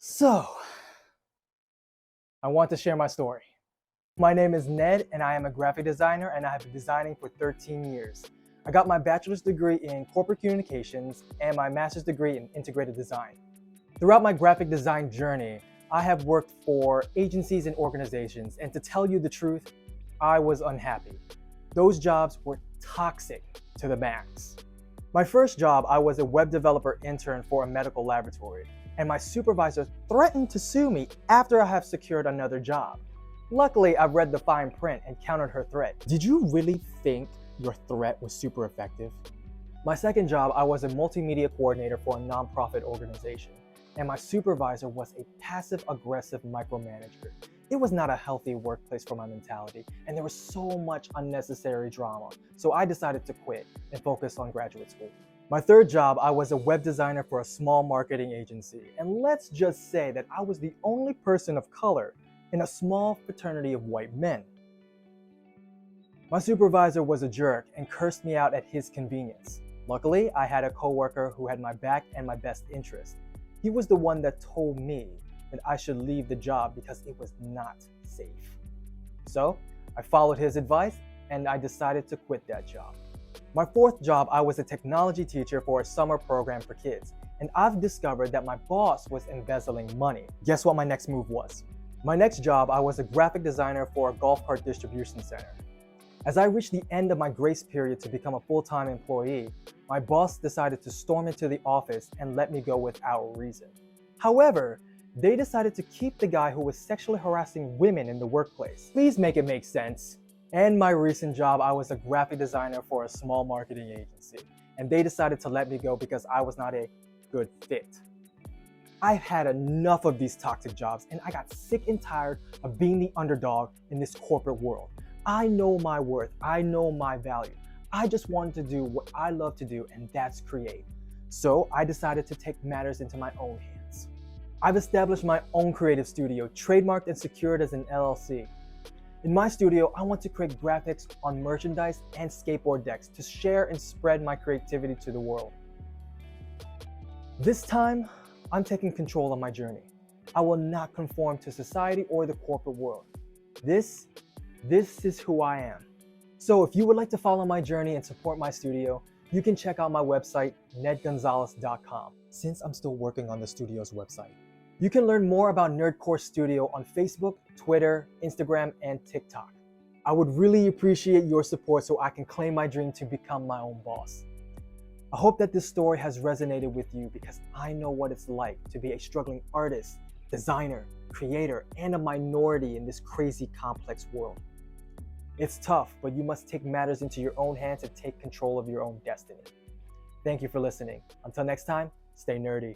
So, I want to share my story. My name is Ned, and I am a graphic designer, and I have been designing for 13 years. I got my bachelor's degree in corporate communications and my master's degree in integrated design. Throughout my graphic design journey, I have worked for agencies and organizations, and to tell you the truth, I was unhappy. Those jobs were toxic to the max. My first job, I was a web developer intern for a medical laboratory, and my supervisor threatened to sue me after I have secured another job. Luckily, I read the fine print and countered her threat. Did you really think your threat was super effective? My second job, I was a multimedia coordinator for a nonprofit organization, and my supervisor was a passive-aggressive micromanager. It was not a healthy workplace for my mentality, and there was so much unnecessary drama, so I decided to quit and focus on graduate school. My third job, I was a web designer for a small marketing agency, and let's just say that I was the only person of color in a small fraternity of white men. My supervisor was a jerk and cursed me out at his convenience. Luckily, I had a coworker who had my back and my best interest. He was the one that told me that I should leave the job because it was not safe. So, I followed his advice and I decided to quit that job. My fourth job, I was a technology teacher for a summer program for kids, and I've discovered that my boss was embezzling money. Guess what my next move was? My next job, I was a graphic designer for a golf cart distribution center. As I reached the end of my grace period to become a full-time employee, my boss decided to storm into the office and let me go without reason. However, they decided to keep the guy who was sexually harassing women in the workplace. Please make it make sense. And my recent job, I was a graphic designer for a small marketing agency, and they decided to let me go because I was not a good fit. I've had enough of these toxic jobs, and I got sick and tired of being the underdog in this corporate world. I know my worth, I know my value. I just wanted to do what I love to do, and that's create. So I decided to take matters into my own hands. I've established my own creative studio, trademarked and secured as an LLC. In my studio, I want to create graphics on merchandise and skateboard decks to share and spread my creativity to the world. This time, I'm taking control of my journey. I will not conform to society or the corporate world. This is who I am. So if you would like to follow my journey and support my studio, you can check out my website, nedgonzalez.com, since I'm still working on the studio's website. You can learn more about Nerdcore Studio on Facebook, Twitter, Instagram, and TikTok. I would really appreciate your support so I can claim my dream to become my own boss. I hope that this story has resonated with you because I know what it's like to be a struggling artist, designer, creator, and a minority in this crazy, complex world. It's tough, but you must take matters into your own hands and take control of your own destiny. Thank you for listening. Until next time, stay nerdy.